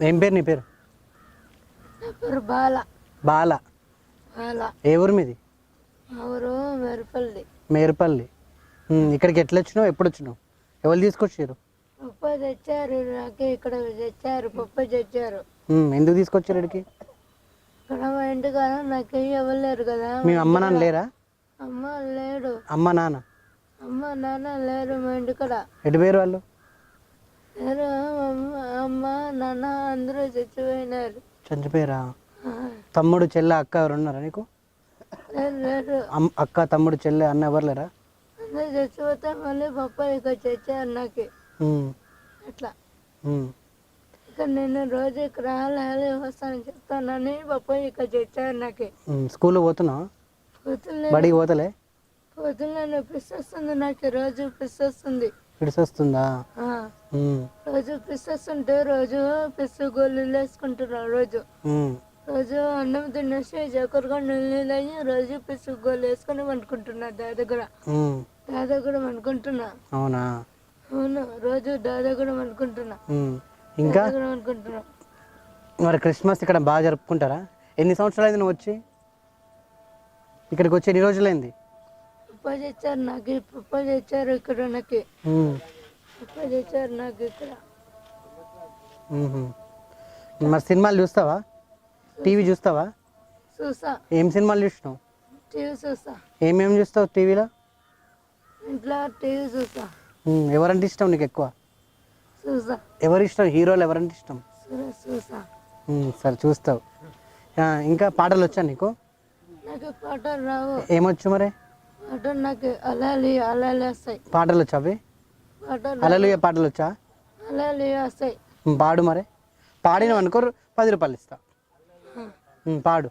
ఏం పేరు నీ పేరు? నా పేరు బాల. బాల. బాల. ఏ ఊరు మీది? ఊరు మేరుపల్లి. మేరుపల్లి. ఇక్కడికి ఎట్లా వచ్చినావు, ఎప్పుడు వచ్చినావు, ఎవరు తీసుకొచ్చారు? పప్ప తెచ్చారు, నాకు ఇక్కడ తెచ్చారు, పప్ప తెచ్చారు. ఎందుకు తీసుకొచ్చారు ఇక్కడికి? ఇక్కడ మా ఇంటి కదా నాకు ఎవరు లేరు కదా. మీ అమ్మ నాన్న లేరా? అమ్మ లేడు. అమ్మ నాన్న? అమ్మ నాన్న లేరు మా ఇంటి కాడ. ఎటు పేరు వాళ్ళు? లేరు. అమ్మ నాన్న అందరూ చచ్చిపోయినారు. చచ్చిపోయారా? తమ్ముడు చెల్లె అక్క ఎవరు ఉన్నారా నీకు? లేరు. అక్క తమ్ముడు చెల్లె అన్న ఎవరు లేరా? అందరూ చచ్చిపోతే మళ్ళీ పప్ప ఇక్కడ తెచ్చారు నాకు. అట్లా ఇక నేను రోజు ఇక్కడ రాలే వస్తానని చెప్తానని పప్ప ఇక్కడ తెచ్చారు నాకు. స్కూల్ పోతున్నావా? బడికి పోతలే? పోతున్నాను. పిస్ వస్తుంది నాకు, రోజు పిస్ వస్తుంది. పిస్ వస్తుందా? రోజు పిస్ వస్తుంటే రోజు పిస్ గోళీలు వేసుకుంటున్నా. రోజు రోజు అన్నం తినేసి చక్కెరగా నీళ్ళు అయ్యి రోజు పిస్ గోళీ వేసుకొని వండుకుంటున్నా. దాదా కూడా వండుకుంటున్నా. అవునా? అవును, రోజు దాదా కూడా వండుకుంటున్నా. ఇంకా వండుకుంటున్నా. మరి క్రిస్మస్ ఇక్కడ బాగా జరుపుకుంటారా? ఎన్ని సంవత్సరాలు అయింది నువ్వు వచ్చి? ఇక్కడికి వచ్చి ఎన్ని రోజులైంది? పప్ప తెచ్చారు నాకు. పప్ప తెచ్చారు ఇక్కడ నాకు. పప్ప తెచ్చారు నాకు ఇక్కడ. మరి సినిమాలు చూస్తావా? టీవీ చూస్తావా? చూసా. ఏం సినిమాలు చూసినావు? టీవీ చూసా. ఏమేమి చూస్తావు టీవీలో? ఇంట్లో టీవీ చూసా. ఎవరంటే ఇష్టం నీకు ఎక్కువ? చూసా. ఎవరు ఇష్టం? హీరోలు ఎవరంటే ఇష్టం? చూసా. సరే చూస్తావు. ఇంకా పాటలు వచ్చా నీకు? నాకు పాటలు రావు. ఏమొచ్చు మరి? పాటలు నాకు అలాలి అలాలి వస్తాయి. పాటలు వచ్చా? అవి అలలు పాటలు వచ్చా? అలాలి వస్తాయి. పాడు మరి. పాడినావు అనుకో 10 రూపాయలు ఇస్తా. పాడు.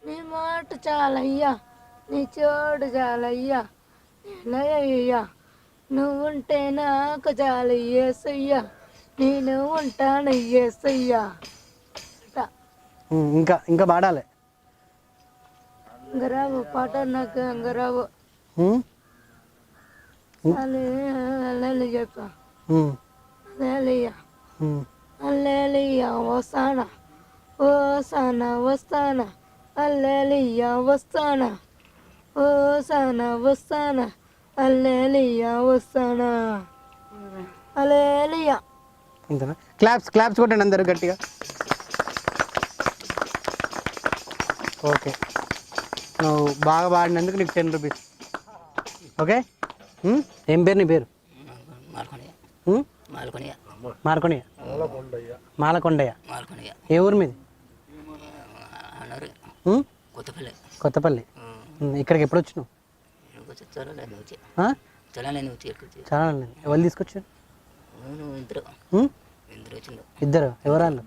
నీ మాట చాలయ్యా, నీ చోడు చాలయ్యా, అయ్యా నువ్వుంటే నాకు చాలు యేసయ్యా, నేను ఉంటాను యేసయ్యా. ఇంకా ఇంకా పాడాలి. అంగరావు పాట నాకు అంగరావు. అల్లెలు చెప్పా. అల్లెలియా అల్లెలియా వస్తానా ఓసానా వస్తానా అల్లెలియా వస్తానా ఓసానా వస్తానా అల్లెలియా వస్తానా అల్లెలియా. అంతేనా? క్లాప్స్ క్లాప్స్ కొట్టండి అందరూ గట్టిగా. ఓకే, నువ్వు బాగా పాడినందుకు నీకు 10 రూపీస్. ఓకే. ఏం పేరు నీ పేరు? మార్కొండయ్య. మాలకొండయ్య. ఏ ఊరు మీది? కొత్తపల్లి. ఇక్కడికి ఎప్పుడు వచ్చినావు? చాలా. ఎవరు తీసుకొచ్చారు? ఇద్దరు. ఎవరాళ్ళు?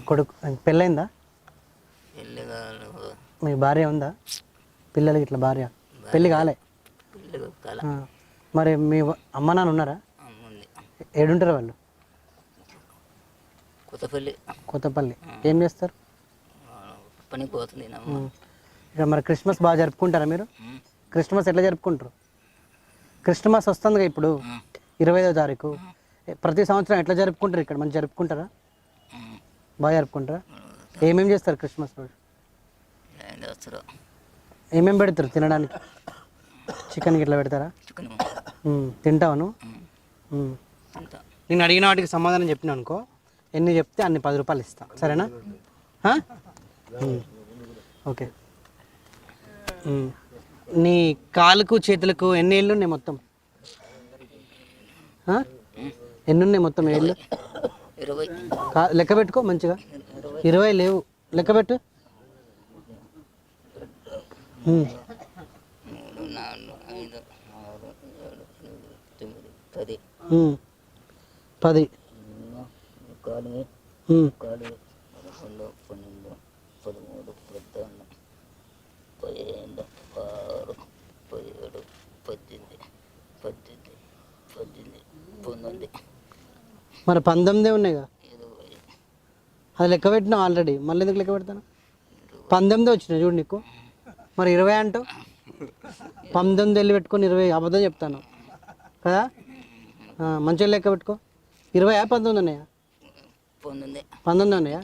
కొడుకు పెళ్ళైందా? మీ భార్య ఉందా? పిల్లలకి ఇట్లా భార్య? పెళ్ళి కాలే? మరి మీ అమ్మ నాన్న ఉన్నారా? ఏడుంటారు వాళ్ళు? కొత్తపల్లి. ఏం చేస్తారు? ఇక మరి క్రిస్మస్ బాగా జరుపుకుంటారా మీరు? క్రిస్మస్ ఎట్లా జరుపుకుంటారు? క్రిస్మస్ వస్తుందిగా ఇప్పుడు 25వ తారీఖు. ప్రతి సంవత్సరం ఎట్లా జరుపుకుంటారు? ఇక్కడ మంచి జరుపుకుంటారా? బాగా జరుపుకుంటారా? ఏమేమి చేస్తారు క్రిస్మస్ రోజు? ఏమేమి పెడతారు తినడానికి? చికెన్ గిట్లా పెడతారా? తింటావా నువ్వు? నేను అడిగిన వాటికి సమాధానం చెప్పినా అనుకో, ఎన్ని చెప్తే అన్ని 10 రూపాయలు ఇస్తా. సరేనా? ఓకే. నీ కాలుకు చేతులకు ఎన్ని ఏళ్ళు ఉన్నాయి మొత్తం? ఎన్ని ఉన్నాయి మొత్తం ఏళ్ళు? లెక్క పెట్టుకో మంచిగా. 20 లేవు, లెక్క పెట్టు. 10. 19. మరి 19 ఉన్నాయిగా, అది లెక్క పెట్టినా ఆల్రెడీ. మళ్ళీ ఎందుకు లెక్క పెడతాను? 19 వచ్చినాయి చూడు నీకు. మరి 20 అంటావు. 19 వెళ్ళి పెట్టుకొని 20 అబద్ధం చెప్తాను కదా. మంచిగా లెక్క పెట్టుకో. 20 19 ఉన్నాయా? 19 ఉన్నాయా?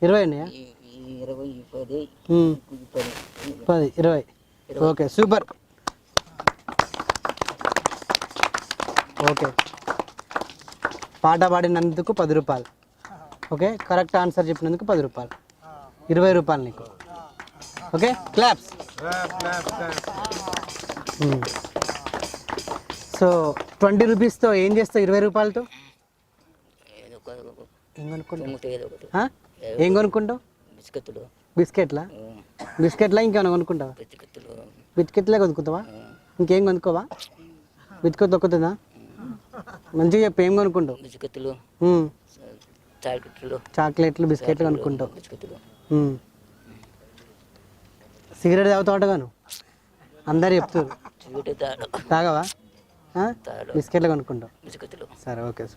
20 ఉన్నాయా? 10 20. Okay super. ఓకే, పాట పాడినందుకు 10 రూపాయలు. ఓకే, కరెక్ట్ ఆన్సర్ చెప్పినందుకు 10 రూపాయలు. 20 రూపాయలు నీకు. Okay, claps. సో 20 రూపీస్తో ఏం చేస్తావు? 20 రూపాయలతో ఏం కొనుక్కుంటావు? ఏం కొనుక్కుంటావు? బిస్కెట్లా? బిస్కెట్లా ఇంకేమైనా కొనుక్కుంటావా? బిస్కెట్లే కొనుక్కుంటావా? ఇంకేం కొనుక్కోవా? బిస్కెట్ దొక్కుతుందా? మంచిగా చెప్పు, ఏం కొనుక్కుంటావు? చాక్లెట్లు బిస్కెట్లు కొనుక్కుంటావు. సిగరెట్ తాగుతావుగాను అందరు చెప్తారు. తాగవా? బిస్కెట్లు కొనుక్కుంటావు. సరే ఓకే.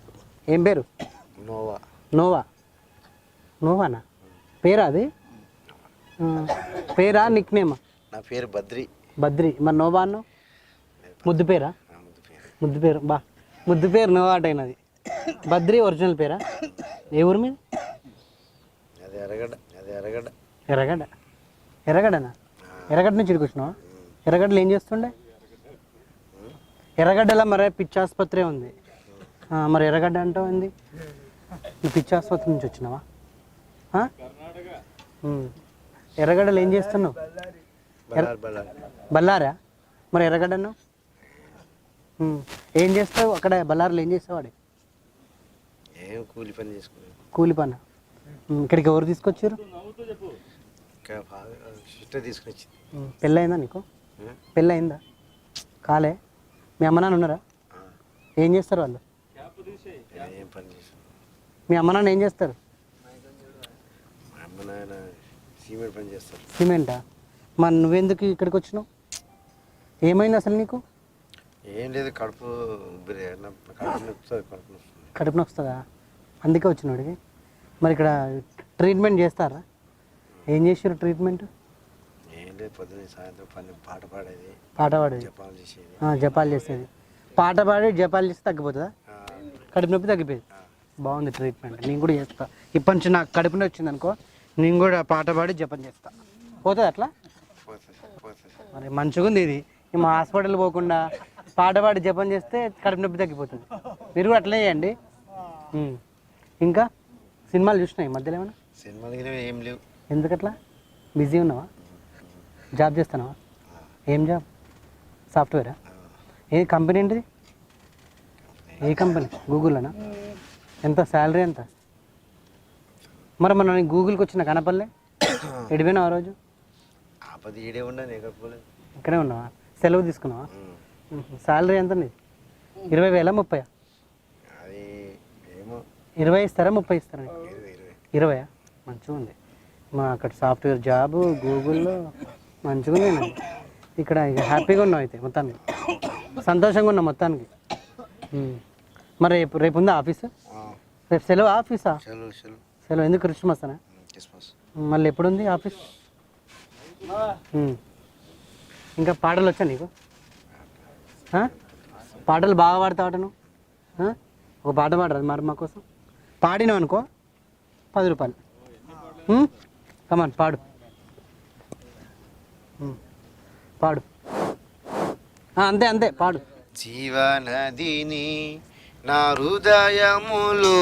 ఏం పేరు? నోవా. నోవా? నోవానా పేరా? అది పేరా నిక్ నేమా? నా పేరు బద్రి. బద్రి. మరి నోవా అన్నావు? ముద్దు పేరా? ముద్దు పేరు. బా, ముద్దు పేరు నోవా అటైనది. బద్రి ఒరిజినల్ పేరా? ఏ ఊరు మీద? అది ఎర్రగడ్డ. ఎర్రగడ్డ. ఎర్రగడ్డనా? ఎర్రగడ్డ నుంచి ఇక్కడికి వచ్చినావా? ఎర్రగడ్డలో ఏం చేస్తుండే? ఎర్రగడ్డలో మరి పిచ్చి ఆసుపత్రి ఉంది. మరి ఎర్రగడ్డ అంటావు ఏంది? నువ్వు పిచ్చి ఆసుపత్రి నుంచి వచ్చినావా? ఎర్రగడ్డలు ఏం చేస్తున్నావు? బల్లారా? మరి ఎర్రగడ్డ అన్నావు? ఏం చేస్తావు అక్కడ బల్లారిలో? ఏం చేస్తావు వాడు? కూలి పని చేసుకున్నాను. కూలి పని. ఇక్కడికి ఎవరు తీసుకొచ్చారు? తీసుకొచ్చి. పెళ్ళయిందా నీకు? పెళ్ళయిందా? కాలే? మీ అమ్మ నాన్న ఉన్నారా? ఏం చేస్తారు వాళ్ళు? ఏం పని చేస్తాను. మీ అమ్మ నాన్న ఏం చేస్తారు? అమ్మ నాయన సిమెంట్ పని చేస్తారు. సిమెంటా? మరి నువ్వెందుకు ఇక్కడికి వచ్చినావు? ఏమైంది అసలు నీకు? ఏం లేదు, కడుపు కడుపు నొస్తుందా? అందుకే వచ్చినాడికి. మరి ఇక్కడ ట్రీట్మెంట్ చేస్తారా? ఏం చేసారు ట్రీట్మెంట్? ఏం లేదు, పొద్దున్న సాయంత్రం పని పాట పాడేది. పాట పాడేది? జపాలు చేసేది. జపాలు చేసేది. పాట పాడి జపాలు చేస్తే తగ్గిపోతుందా? కడుపు నొప్పి తగ్గిపోయింది. బాగుంది ట్రీట్మెంట్. నేను కూడా చేస్తా. ఇప్పటి నుంచి నాకు కడుపు నొప్పి వచ్చింది అనుకో, నేను కూడా పాట పాడి జపం చేస్తా. పోతుంది అట్లా? మరి మంచిగా ఉంది ఇది. మా హాస్పిటల్ పోకుండా పాట పాడి జపం చేస్తే కడుపు నొప్పి తగ్గిపోతుంది. మీరు కూడా అట్లనే చేయండి. ఇంకా సినిమాలు చూసినాయి మధ్యలో ఏమైనా? సినిమాలు ఏం లేవు. ఎందుకట్లా? బిజీ ఉన్నావా? జాబ్ చేస్తున్నావా? ఏం జాబ్? సాఫ్ట్వేరా? ఏ కంపెనీ ఏంటిది? ఏ కంపెనీ? గూగుల్లోనా? ఎంత శాలరీ ఎంత? మరి మన గూగుల్కి వచ్చిన కనపల్లే ఎడిపోయినా ఆ రోజు? ఇక్కడే ఉన్నావా? సెలవు తీసుకున్నావా? శాలరీ ఎంత? 20,000 30? 20 ఇస్తారా 30 ఇస్తారా? 20. మంచిగా ఉంది. మా అక్కడ సాఫ్ట్వేర్ జాబు గూగుల్లో మంచిగా ఉంది. ఇక్కడ ఇక హ్యాపీగా ఉన్నావు అయితే మొత్తానికి, సంతోషంగా ఉన్నావు మొత్తానికి. మరి రేపు ఉందా ఆఫీసు? రేపు సెలవు ఆఫీసా? సెలవు. ఎందుకు? క్రిస్మస్ అనా? మళ్ళీ ఎప్పుడు ఉంది ఆఫీస్? ఇంకా పాటలు వచ్చా నీకు? పాటలు బాగా పాడతావట నువ్వు. ఒక పాట పాడరాదు మరి మా కోసం? పాడినావు అనుకో 10 రూపాయలు. కమాన్ పాడు. పాడు. అంతే అంతే పాడు. జీవనదిని నా హృదయములు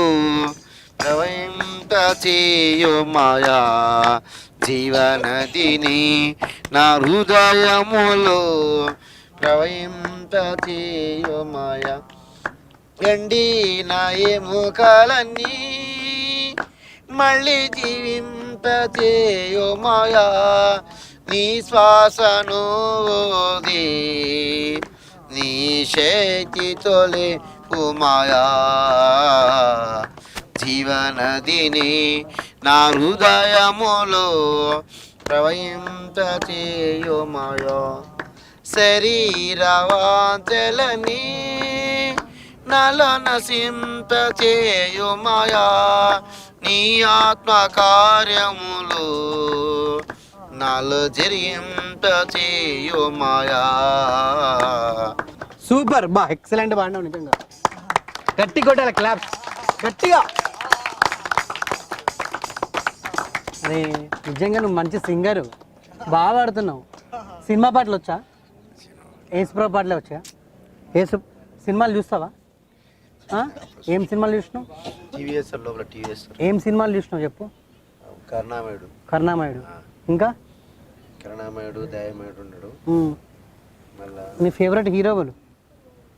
ప్రవహింప చేయు మాయా. జీవనదిని నా హృదయములు ప్రవహింప చేయు మాయా. ఎండి నా ఎముకలన్నీ మళ్ళీ జీవింప చేయు మాయా. నీ శ్వాసను ఓది నీ శక్తి తొలి కుమాయా. జీవనదిని నా హృదయములో ప్రవహింప చేయు మాయా. శరీర వాంఛలని నాలో నశింప చేయు మాయా. నీ ఆత్మ కార్యములు నాలో జరిగింప చేయు మాయా. సూపర్ బా, ఎక్సలెంట్ పాడినావు నిజంగా. గట్టి కొట్టాలి క్లాప్స్. గట్టిగా. అరే నిజంగా నువ్వు మంచి సింగరు, బాగా పాడుతున్నావు. సినిమా పాటలు వచ్చా? ఏసుప్రభు పాటలే వచ్చా? ఏసు సినిమాలు చూస్తావా? ఏం సినిమాలు చూసినావు? టీవీఎస్ లోపల టీవీఎస్ ఏం సినిమాలు చూసినావు చెప్పు? కరుణామయుడు. కరుణామయుడు, ఇంకా కరుణామయుడు, దయామయుడు ఉన్నాడు. మళ్ళా నీ ఫేవరెట్ హీరో వాళ్ళు?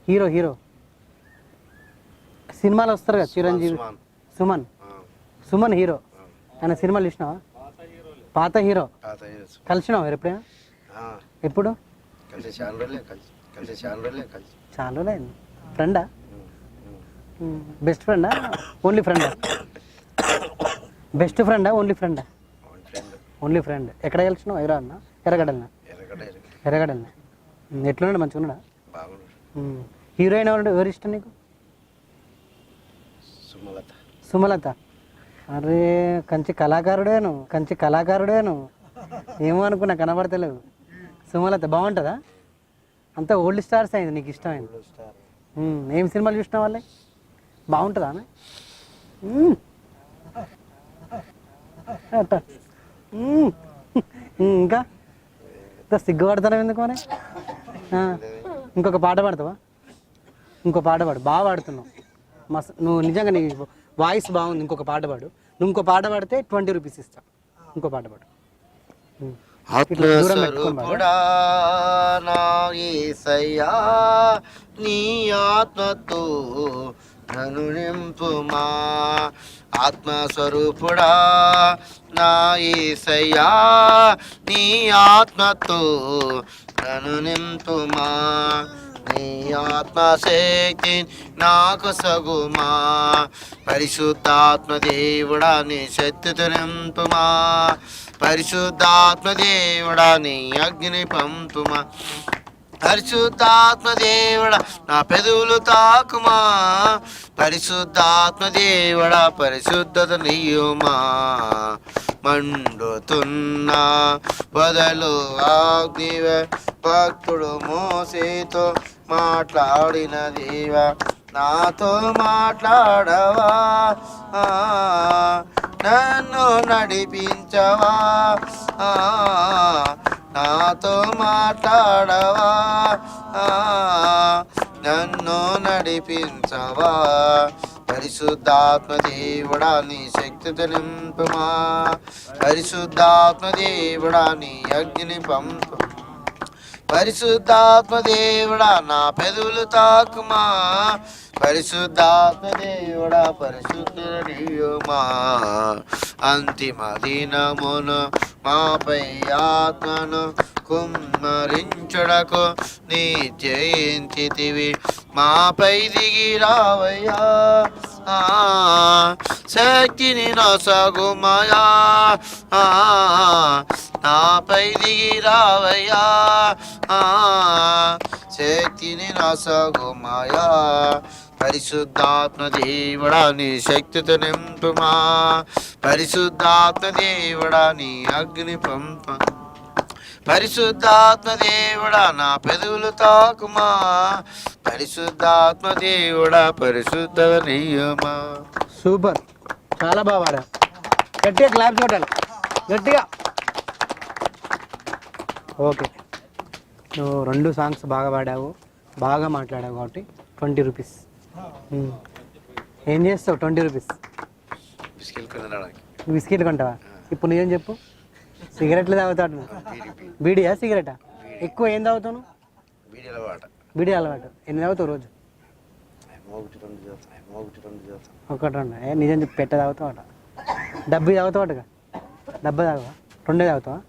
హీరో హీరో సినిమాలు వస్తారు కదా, చిరంజీవి, సుమన్. సుమన్ హీరో, ఆయన సినిమాలు చూసినావా? పాత హీరో. కలిసినావా ఎప్పుడైనా? ఎప్పుడు? చాలా రోజులైంది. ఫ్రెండా? బెస్ట్ ఫ్రెండా? ఓన్లీ ఫ్రెండా? బెస్ట్ ఫ్రెండా ఓన్లీ ఫ్రెండా? Only friend. ఎక్కడ కలిసినావు? హైదరాబాద్నా? ఎర్రగడ్డలనా? ఎర్రగడ్డలనా. ఎట్లున్నాడు? మంచిగా ఉన్నాడా? హీరోయిన్ ఎవరు ఇష్టం నీకు? సుమలత. అరే కంచి కళాకారుడేను. ఏమో అనుకున్నా, కనబడతలేవు. సుమలత బాగుంటుందా? అంతా ఓల్డ్ స్టార్స్ అయింది నీకు ఇష్టమైంది. ఏం సినిమాలు చూసినా వాళ్ళే? బాగుంటుందా ఆమె? అట్ట ఇంకా సిగ్గుపడతాను ఎందుకు మరి? ఇంకొక పాట పాడతావా? ఇంకో పాట పాడు, బాగా పాడుతున్నావు. నువ్వు నిజంగా నీ వాయిస్ బాగుంది. ఇంకొక పాట పాడు. నువ్వు ఇంకో పాట పాడితే 20 రూపీస్ ఇస్తా. ఇంకో పాట పాడు. ఆత్మస్వరూపుడా నా యేసయ్యా, నీ ఆత్మతో నన్ను నింపుమా. ఆత్మస్వరూపుడా నా యేసయ్యా, నీ ఆత్మతో నన్ను నింపుమా. నీ ఆత్మశక్తి నాకు సగుమా. పరిశుద్ధాత్మ దేవుడా నీ శక్తితో నింపుమా. పరిశుద్ధాత్మ దేవుడా నీ అగ్ని పంపుమా. పరిశుద్ధాత్మ దేవుడా నా పెదవులు తాకుమా. పరిశుద్ధాత్మ దేవుడా పరిశుద్ధత నీయుమా. మండుతున్న వదలు అగ్నివ భక్తుడు మోసేతో మాట్లాడిన దేవ, నాతో మాట్లాడవా. నన్ను నడిపించవా. నాతో మాట్లాడవా. నన్ను నడిపించవా. పరిశుద్ధాత్మ దేవుడా నీ శక్తితో నింపుమా. పరిశుద్ధాత్మ దేవుడా నీ అగ్ని పంపు. పరిశుద్ధాత్మ దేవుడా నా పెదవులు తాకుమా. పరిశుద్ధాత్మ దేవుడా పరిశుద్ధ నీయుమా. అంతిమ దినమును మాపై ఆత్మను కుమ్మరించుటకు నీ జయించితివి. మాపై దిగి రావయ్యా. శక్తిని నొసగుమయా. నాపై దిగి రావయ్యా. శక్తిని నొసగుమయా. పరిశుద్ధాత్మ దేవుడా నీ శక్తితో నింపుమా. పరిశుద్ధాత్మ దేవుడా నీ అగ్ని పంప. పరిశుద్ధాత్మ దేవుడా నా పెదవులు తాకుమా. పరిశుద్ధాత్మ దేవుడా పరిశుద్ధ నియమా. సూపర్, చాలా బాగా పాడా. గట్టిగా క్లాప్స్ కొట్టాలి, గట్టిగా. ఓకే, నువ్వు 2 సాంగ్స్ బాగా పాడావు, బాగా మాట్లాడావు కాబట్టి 20 రూపీస్. ఏం చేస్తావు 20 రూపీస్? బిస్కెట్లు కొంటావా? ఇప్పుడు నీకేం చెప్పు. సిగరెట్లు తాగుతాడు. బీడియా సిగరెటా? ఎక్కువ ఏం తాగుతాను? బీడీ అలవాటు. ఎన్ని తాగుతావు రోజు? 1 2. నిజం చెప్పి పెట్ట తాగుతావట. డబ్బు తాగుతావటగా? డబ్బా తాగవా? 2 తాగుతావా?